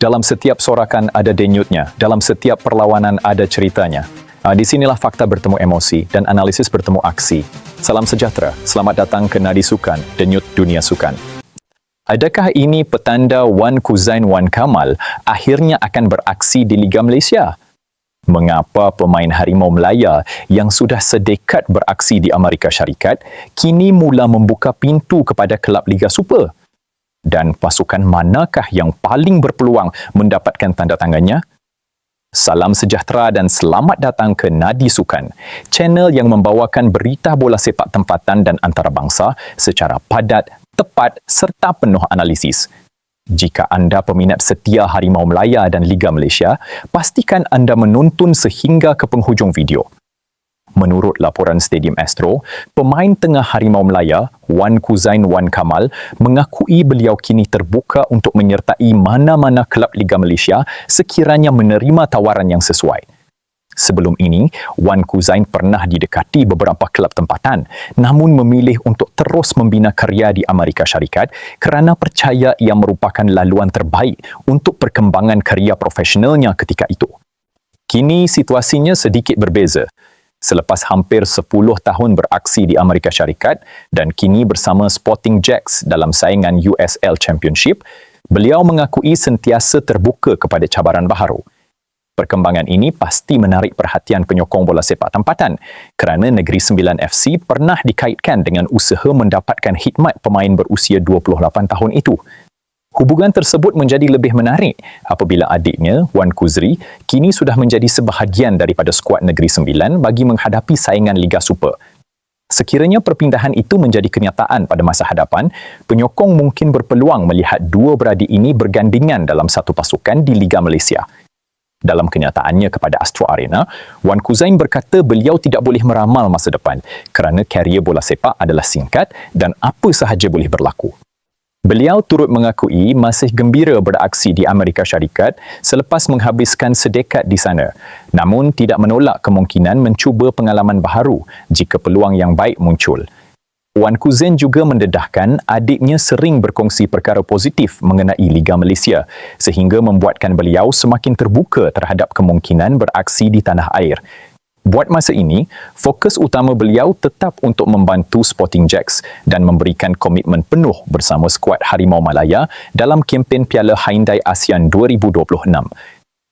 Dalam setiap sorakan ada denyutnya, dalam setiap perlawanan ada ceritanya. Di sinilah fakta bertemu emosi dan analisis bertemu aksi. Salam sejahtera, selamat datang ke Nadi Sukan, denyut dunia sukan. Adakah ini petanda Wan Kuzain Wan Kamal akhirnya akan beraksi di Liga Malaysia? Mengapa pemain Harimau Melaya yang sudah sedekad beraksi di Amerika Syarikat kini mula membuka pintu kepada kelab Liga Super? Dan pasukan manakah yang paling berpeluang mendapatkan tanda tangannya? Salam sejahtera dan selamat datang ke Nadi Sukan, channel yang membawakan berita bola sepak tempatan dan antarabangsa secara padat, tepat serta penuh analisis. Jika anda peminat setia Harimau Melaya dan Liga Malaysia, pastikan anda menonton sehingga ke penghujung video. Menurut laporan Stadium Astro, pemain tengah Harimau Melaya, Wan Kuzain Wan Kamal, mengakui beliau kini terbuka untuk menyertai mana-mana kelab Liga Malaysia sekiranya menerima tawaran yang sesuai. Sebelum ini, Wan Kuzain pernah didekati beberapa kelab tempatan, namun memilih untuk terus membina karya di Amerika Syarikat kerana percaya ia merupakan laluan terbaik untuk perkembangan karya profesionalnya ketika itu. Kini situasinya sedikit berbeza. Selepas hampir 10 tahun beraksi di Amerika Syarikat dan kini bersama Sporting Jacks dalam saingan USL Championship, beliau mengakui sentiasa terbuka kepada cabaran baharu. Perkembangan ini pasti menarik perhatian penyokong bola sepak tempatan kerana Negeri Sembilan FC pernah dikaitkan dengan usaha mendapatkan khidmat pemain berusia 28 tahun itu. Hubungan tersebut menjadi lebih menarik apabila adiknya, Wan Kuzri, kini sudah menjadi sebahagian daripada skuad Negeri Sembilan bagi menghadapi saingan Liga Super. Sekiranya perpindahan itu menjadi kenyataan pada masa hadapan, penyokong mungkin berpeluang melihat dua beradik ini bergandingan dalam satu pasukan di Liga Malaysia. Dalam kenyataannya kepada Astro Arena, Wan Kuzain berkata beliau tidak boleh meramal masa depan kerana karier bola sepak adalah singkat dan apa sahaja boleh berlaku. Beliau turut mengakui masih gembira beraksi di Amerika Syarikat selepas menghabiskan sedekad di sana, namun tidak menolak kemungkinan mencuba pengalaman baharu jika peluang yang baik muncul. Wan Kuzain juga mendedahkan adiknya sering berkongsi perkara positif mengenai Liga Malaysia sehingga membuatkan beliau semakin terbuka terhadap kemungkinan beraksi di tanah air. Buat masa ini, fokus utama beliau tetap untuk membantu Sporting Jacks dan memberikan komitmen penuh bersama skuad Harimau Melaya dalam kempen Piala Hyundai ASEAN 2026.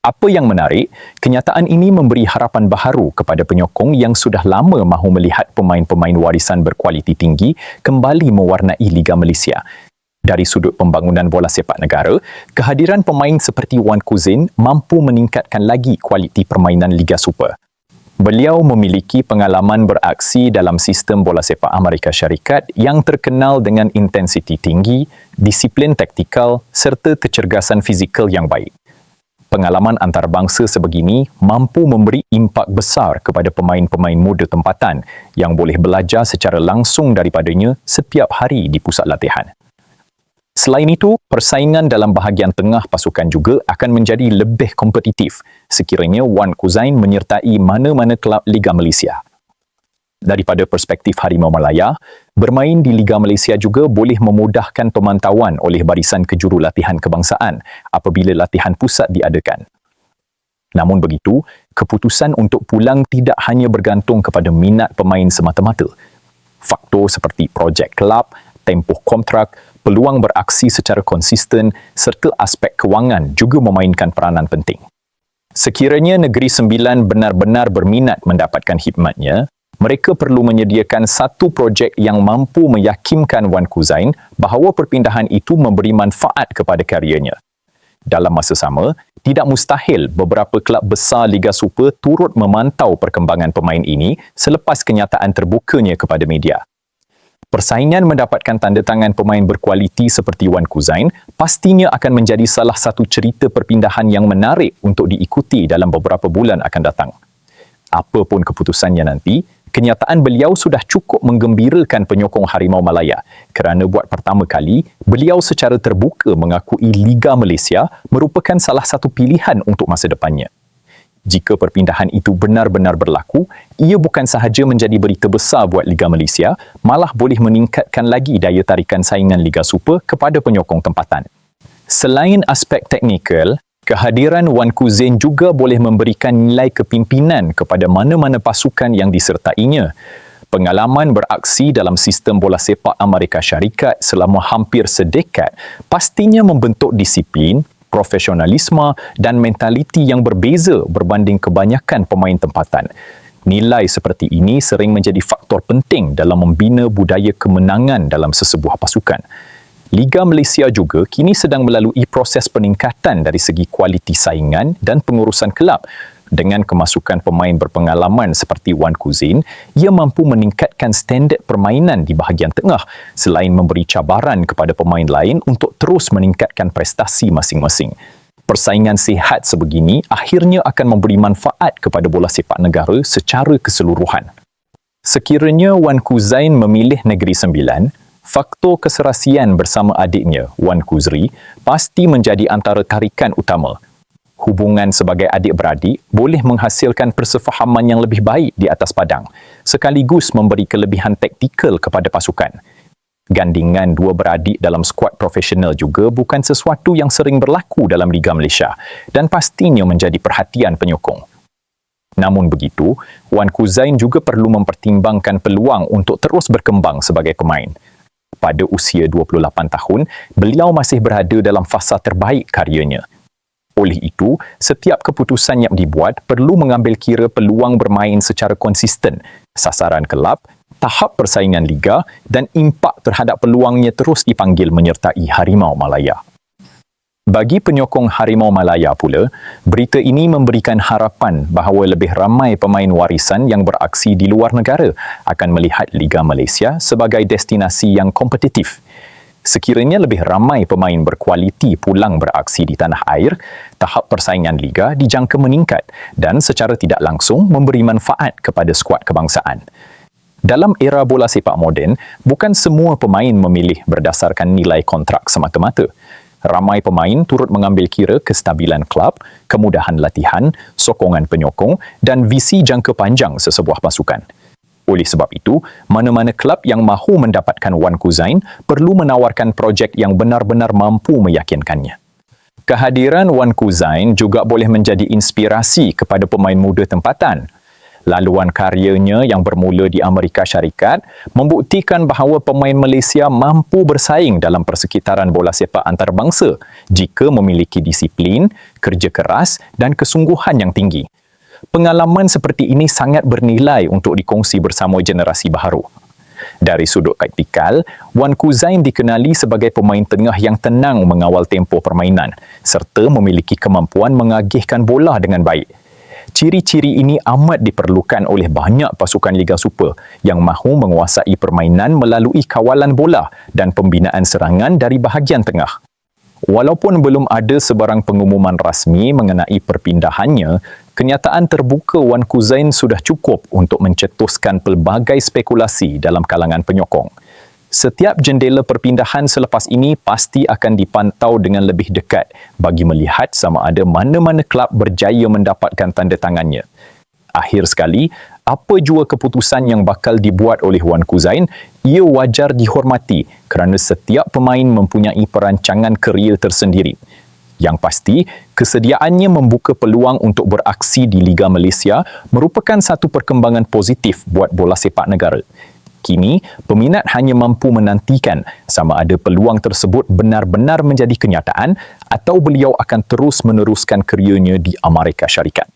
Apa yang menarik, kenyataan ini memberi harapan baharu kepada penyokong yang sudah lama mahu melihat pemain-pemain warisan berkualiti tinggi kembali mewarnai Liga Malaysia. Dari sudut pembangunan bola sepak negara, kehadiran pemain seperti Wan Kuzain mampu meningkatkan lagi kualiti permainan Liga Super. Beliau memiliki pengalaman beraksi dalam sistem bola sepak Amerika Syarikat yang terkenal dengan intensiti tinggi, disiplin taktikal serta kecergasan fizikal yang baik. Pengalaman antarabangsa sebegini mampu memberi impak besar kepada pemain-pemain muda tempatan yang boleh belajar secara langsung daripadanya setiap hari di pusat latihan. Selain itu, persaingan dalam bahagian tengah pasukan juga akan menjadi lebih kompetitif sekiranya Wan Kuzain menyertai mana-mana kelab Liga Malaysia. Daripada perspektif Harimau Melaya, bermain di Liga Malaysia juga boleh memudahkan pemantauan oleh barisan kejurulatihan kebangsaan apabila latihan pusat diadakan. Namun begitu, keputusan untuk pulang tidak hanya bergantung kepada minat pemain semata-mata. Faktor seperti projek kelab, tempoh kontrak, peluang beraksi secara konsisten serta aspek kewangan juga memainkan peranan penting. Sekiranya Negeri Sembilan benar-benar berminat mendapatkan khidmatnya, mereka perlu menyediakan satu projek yang mampu meyakinkan Wan Kuzain bahawa perpindahan itu memberi manfaat kepada karyernya. Dalam masa sama, tidak mustahil beberapa kelab besar Liga Super turut memantau perkembangan pemain ini selepas kenyataan terbukanya kepada media. Persaingan mendapatkan tanda tangan pemain berkualiti seperti Wan Kuzain pastinya akan menjadi salah satu cerita perpindahan yang menarik untuk diikuti dalam beberapa bulan akan datang. Apapun keputusannya nanti, kenyataan beliau sudah cukup menggembirakan penyokong Harimau Melaya kerana buat pertama kali, beliau secara terbuka mengakui Liga Malaysia merupakan salah satu pilihan untuk masa depannya. Jika perpindahan itu benar-benar berlaku, ia bukan sahaja menjadi berita besar buat Liga Malaysia, malah boleh meningkatkan lagi daya tarikan saingan Liga Super kepada penyokong tempatan. Selain aspek teknikal, kehadiran Wan Kuzain juga boleh memberikan nilai kepimpinan kepada mana-mana pasukan yang disertainya. Pengalaman beraksi dalam sistem bola sepak Amerika Syarikat selama hampir sedekad pastinya membentuk disiplin, profesionalisme dan mentaliti yang berbeza berbanding kebanyakan pemain tempatan. Nilai seperti ini sering menjadi faktor penting dalam membina budaya kemenangan dalam sesebuah pasukan. Liga Malaysia juga kini sedang melalui proses peningkatan dari segi kualiti saingan dan pengurusan kelab. Dengan kemasukan pemain berpengalaman seperti Wan Kuzain, ia mampu meningkatkan standard permainan di bahagian tengah selain memberi cabaran kepada pemain lain untuk terus meningkatkan prestasi masing-masing. Persaingan sihat sebegini akhirnya akan memberi manfaat kepada bola sepak negara secara keseluruhan. Sekiranya Wan Kuzain memilih Negeri Sembilan, faktor keserasian bersama adiknya, Wan Kuzri, pasti menjadi antara tarikan utama. Hubungan sebagai adik-beradik boleh menghasilkan persefahaman yang lebih baik di atas padang, sekaligus memberi kelebihan taktikal kepada pasukan. Gandingan dua beradik dalam skuad profesional juga bukan sesuatu yang sering berlaku dalam Liga Malaysia dan pastinya menjadi perhatian penyokong. Namun begitu, Wan Kuzain juga perlu mempertimbangkan peluang untuk terus berkembang sebagai pemain. Pada usia 28 tahun, beliau masih berada dalam fasa terbaik karyanya. Oleh itu, setiap keputusan yang dibuat perlu mengambil kira peluang bermain secara konsisten, sasaran kelab, tahap persaingan liga dan impak terhadap peluangnya terus dipanggil menyertai Harimau Malaya. Bagi penyokong Harimau Malaya pula, berita ini memberikan harapan bahawa lebih ramai pemain warisan yang beraksi di luar negara akan melihat Liga Malaysia sebagai destinasi yang kompetitif. Sekiranya lebih ramai pemain berkualiti pulang beraksi di tanah air, tahap persaingan Liga dijangka meningkat dan secara tidak langsung memberi manfaat kepada skuad kebangsaan. Dalam era bola sepak moden, bukan semua pemain memilih berdasarkan nilai kontrak semata-mata. Ramai pemain turut mengambil kira kestabilan kelab, kemudahan latihan, sokongan penyokong dan visi jangka panjang sesebuah pasukan. Oleh sebab itu, mana-mana kelab yang mahu mendapatkan Wan Kuzain perlu menawarkan projek yang benar-benar mampu meyakinkannya. Kehadiran Wan Kuzain juga boleh menjadi inspirasi kepada pemain muda tempatan. Laluan karyanya yang bermula di Amerika Syarikat membuktikan bahawa pemain Malaysia mampu bersaing dalam persekitaran bola sepak antarabangsa jika memiliki disiplin, kerja keras dan kesungguhan yang tinggi. Pengalaman seperti ini sangat bernilai untuk dikongsi bersama generasi baharu. Dari sudut taktikal, Wan Kuzain dikenali sebagai pemain tengah yang tenang mengawal tempo permainan serta memiliki kemampuan mengagihkan bola dengan baik. Ciri-ciri ini amat diperlukan oleh banyak pasukan Liga Super yang mahu menguasai permainan melalui kawalan bola dan pembinaan serangan dari bahagian tengah. Walaupun belum ada sebarang pengumuman rasmi mengenai perpindahannya, kenyataan terbuka Wan Kuzain sudah cukup untuk mencetuskan pelbagai spekulasi dalam kalangan penyokong. Setiap jendela perpindahan selepas ini pasti akan dipantau dengan lebih dekat bagi melihat sama ada mana-mana kelab berjaya mendapatkan tanda tangannya. Akhir sekali, apa jua keputusan yang bakal dibuat oleh Wan Kuzain, ia wajar dihormati kerana setiap pemain mempunyai perancangan kerjaya tersendiri. Yang pasti, kesediaannya membuka peluang untuk beraksi di Liga Malaysia merupakan satu perkembangan positif buat bola sepak negara. Kini, peminat hanya mampu menantikan sama ada peluang tersebut benar-benar menjadi kenyataan atau beliau akan terus meneruskan karyanya di Amerika Syarikat.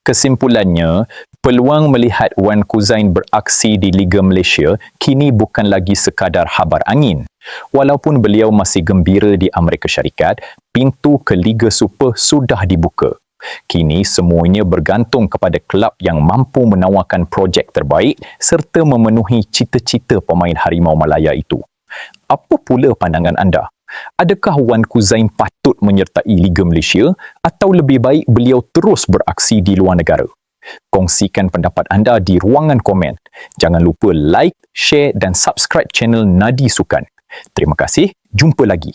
Kesimpulannya, peluang melihat Wan Kuzain beraksi di Liga Malaysia kini bukan lagi sekadar habar angin. Walaupun beliau masih gembira di Amerika Syarikat, pintu ke Liga Super sudah dibuka. Kini semuanya bergantung kepada kelab yang mampu menawarkan projek terbaik serta memenuhi cita-cita pemain Harimau Malaya itu. Apa pula pandangan anda? Adakah Wan Kuzain patut menyertai Liga Malaysia atau lebih baik beliau terus beraksi di luar negara? Kongsikan pendapat anda di ruangan komen. Jangan lupa like, share dan subscribe channel Nadi Sukan. Terima kasih, jumpa lagi.